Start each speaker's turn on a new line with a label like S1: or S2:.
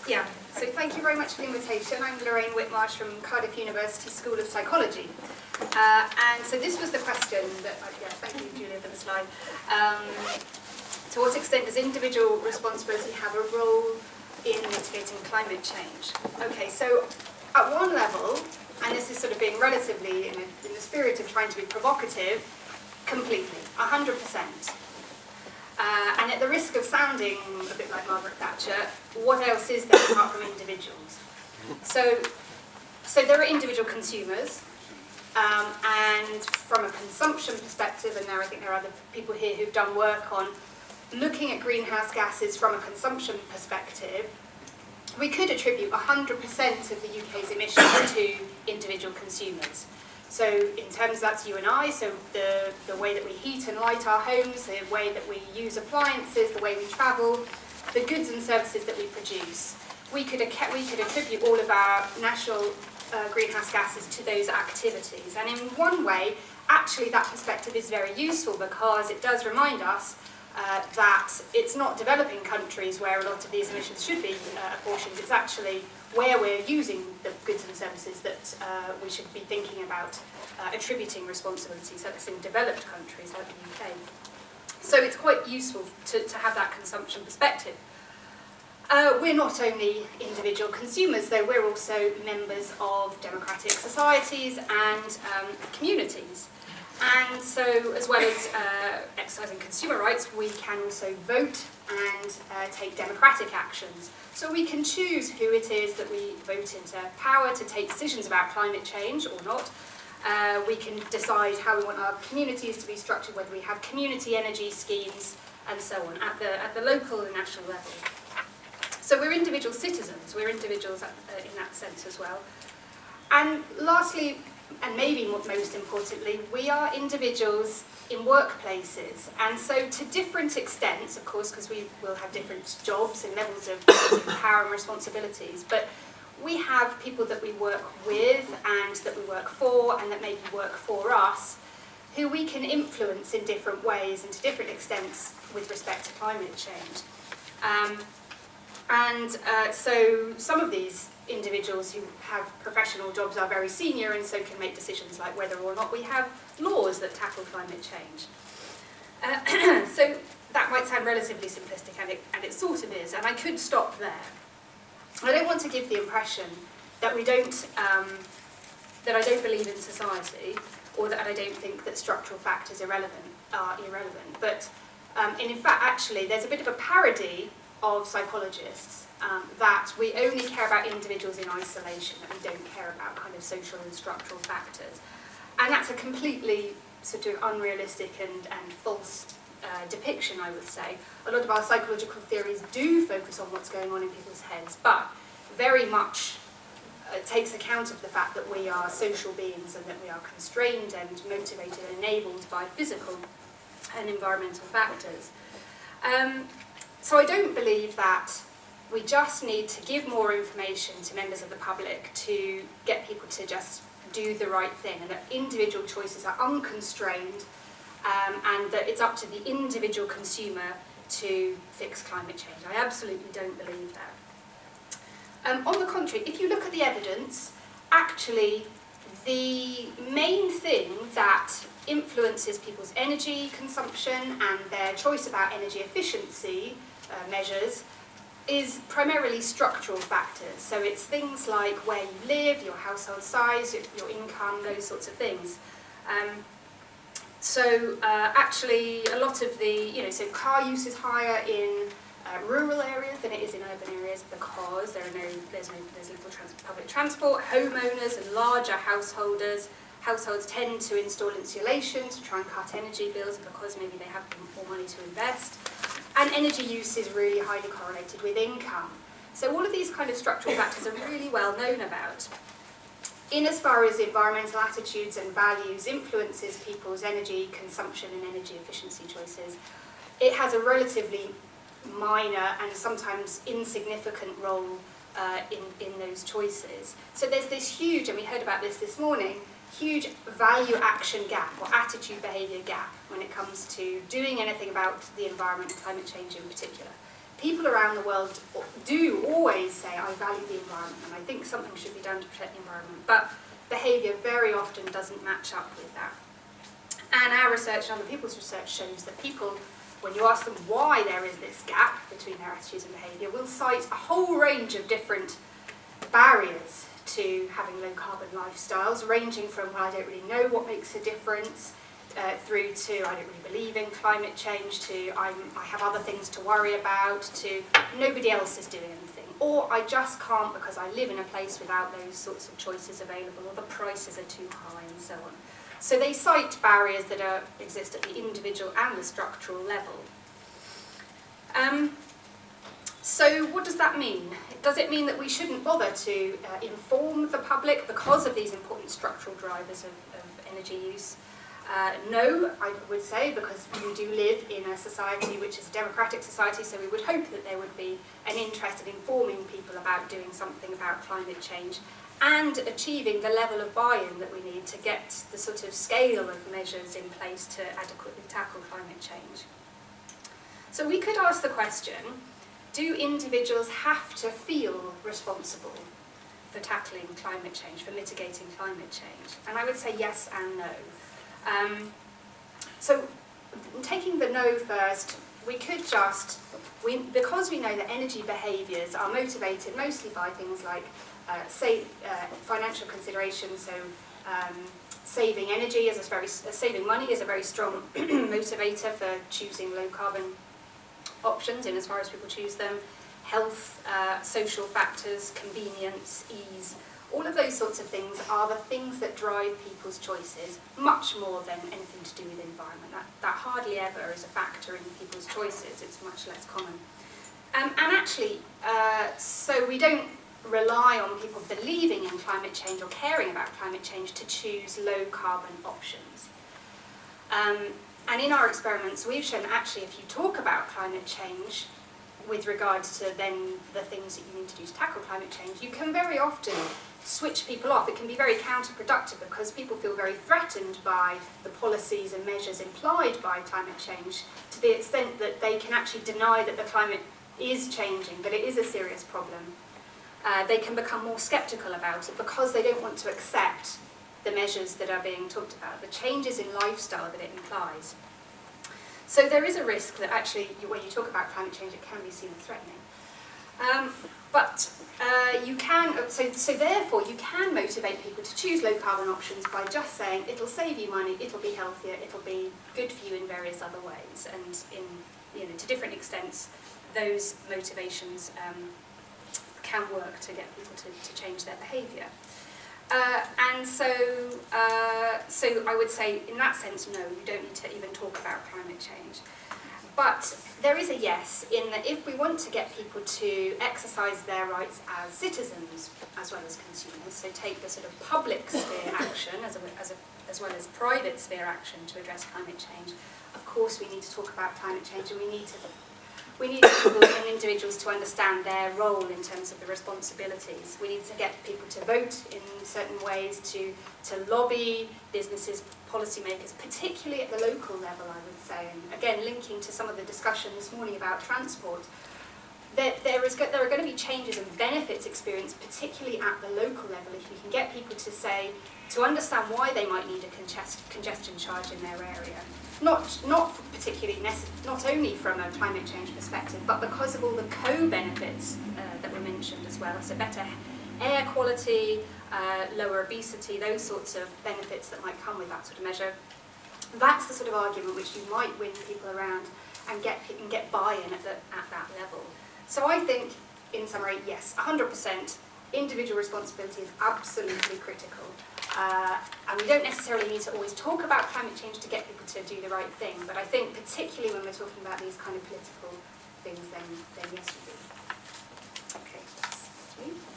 S1: Yeah, so thank you very much for the invitation. I'm Lorraine Whitmarsh from Cardiff University School of Psychology. And so this was the question that, thank you Julia for the slide. To what extent does individual responsibility have a role in mitigating climate change? Okay, so at one level, and this is sort of being relatively in the spirit of trying to be provocative, completely, 100%. And at the risk of sounding a bit like Margaret Thatcher, what else is there apart from individuals? So there are individual consumers, and from a consumption perspective, and I think there are other people here who've done work on looking at greenhouse gases from a consumption perspective, we could attribute 100% of the UK's emissions to individual consumers. So in terms, that's you and I, so the way that we heat and light our homes, the way that we use appliances, the way we travel, the goods and services that we produce. We could attribute all of our national greenhouse gases to those activities. And in one way, actually that perspective is very useful because it does remind us that it's not developing countries where a lot of these emissions should be apportioned. It's actually where we're using the goods and services that we should be thinking about attributing responsibilities. That's in developed countries like the UK. So it's quite useful to have that consumption perspective. We're not only individual consumers, though, we're also members of democratic societies and communities. And so, as well as exercising consumer rights, we can also vote and take democratic actions. So we can choose who it is that we vote into power to take decisions about climate change or not. We can decide how we want our communities to be structured, whether we have community energy schemes and so on, at the local and national level. So we're individual citizens, we're individuals in that sense as well. And lastly, and maybe most importantly, we are individuals in workplaces. And so to different extents, of course, because we will have different jobs and levels of power and responsibilities, but we have people that we work with and that we work for and that maybe work for us, who we can influence in different ways and to different extents with respect to climate change. So some of these individuals who have professional jobs are very senior and so can make decisions like whether or not we have laws that tackle climate change. So that might sound relatively simplistic, and it sort of is, and I could stop there. I don't want to give the impression that we don't, that I don't believe in society, or that I don't think that structural factors are irrelevant. But in fact, actually, there's a bit of a parody of psychologists that we only care about individuals in isolation, that we don't care about kind of social and structural factors. And that's a completely sort of unrealistic and false depiction, I would say. A lot of our psychological theories do focus on what's going on in people's heads, but very much takes account of the fact that we are social beings and that we are constrained and motivated and enabled by physical and environmental factors. So I don't believe that we just need to give more information to members of the public to get people to just do the right thing, and that individual choices are unconstrained, and that it's up to the individual consumer to fix climate change. I absolutely don't believe that. On the contrary, if you look at the evidence, actually the main thing that influences people's energy consumption and their choice about energy efficiency measures is primarily structural factors. So it's things like where you live, your household size, your income, those sorts of things. Actually a lot of the, so car use is higher in rural areas than it is in urban areas because there's little public transport. Homeowners and larger households tend to install insulation to try and cut energy bills because maybe they have more money to invest. And energy use is really highly correlated with income. So all of these kind of structural factors are really well known about. In as far as environmental attitudes and values influences people's energy consumption and energy efficiency choices, it has a relatively minor and sometimes insignificant role in those choices. So there's this huge, and we heard about this morning, huge value-action gap or attitude-behaviour gap when it comes to doing anything about the environment and climate change in particular. people around the world do always say, I value the environment and I think something should be done to protect the environment, but behaviour very often doesn't match up with that. And our research and other people's research shows that people, when you ask them why there is this gap between their attitudes and behaviour, will cite a whole range of different barriers to having low carbon lifestyles, ranging from, well, I don't really know what makes a difference, through to I don't really believe in climate change, to I have other things to worry about, to nobody else is doing anything, or I just can't because I live in a place without those sorts of choices available, or the prices are too high, and so on. So they cite barriers that exist at the individual and the structural level. So what does that mean? Does it mean that we shouldn't bother to inform the public because of these important structural drivers of energy use? No, I would say, because we do live in a society which is a democratic society, so we would hope that there would be an interest in informing people about doing something about climate change and achieving the level of buy-in that we need to get the sort of scale of measures in place to adequately tackle climate change. So we could ask the question, do individuals have to feel responsible for tackling climate change, for mitigating climate change? And I would say yes and no. So taking the no first, we could just, because we know that energy behaviours are motivated mostly by things like financial considerations, so saving energy saving money is a very strong motivator for choosing low carbon options in as far as people choose them. Health, social factors, convenience, ease, all of those sorts of things are the things that drive people's choices much more than anything to do with the environment. That hardly ever is a factor in people's choices, it's much less common. And actually, so we don't rely on people believing in climate change or caring about climate change to choose low carbon options. And in our experiments, we've shown that actually if you talk about climate change with regards to then the things that you need to do to tackle climate change, you can very often switch people off. It can be very counterproductive because people feel very threatened by the policies and measures implied by climate change to the extent that they can actually deny that the climate is changing, that it is a serious problem. They can become more sceptical about it because they don't want to accept the measures that are being talked about, the changes in lifestyle that it implies. So there is a risk that actually, when you talk about climate change, it can be seen as threatening. You can, so therefore you can motivate people to choose low carbon options by just saying it'll save you money, it'll be healthier, it'll be good for you in various other ways, and to different extents those motivations can work to get people to change their behaviour. So I would say in that sense, no, you don't need to even talk about climate change. But there is a yes, in that if we want to get people to exercise their rights as citizens as well as consumers, so take the sort of public sphere action as well as private sphere action to address climate change, of course we need to talk about climate change, and we need people and individuals to understand their role in terms of the responsibilities. We need to get people to vote in certain ways, to lobby businesses, policymakers, particularly at the local level, I would say. And again, linking to some of the discussion this morning about transport, there are going to be changes and benefits experienced, particularly at the local level, if we can get people to understand why they might need a congestion charge in their area. Not only from a climate change perspective, but because of all the co-benefits that were mentioned as well. So better air quality, lower obesity, those sorts of benefits that might come with that sort of measure. That's the sort of argument which you might win people around and get buy-in at that level. So I think, in summary, yes, 100%, individual responsibility is absolutely critical. And we don't necessarily need to always talk about climate change to get people to do the right thing, but I think particularly when we're talking about these kind of political things, then yes, we do. Okay, that's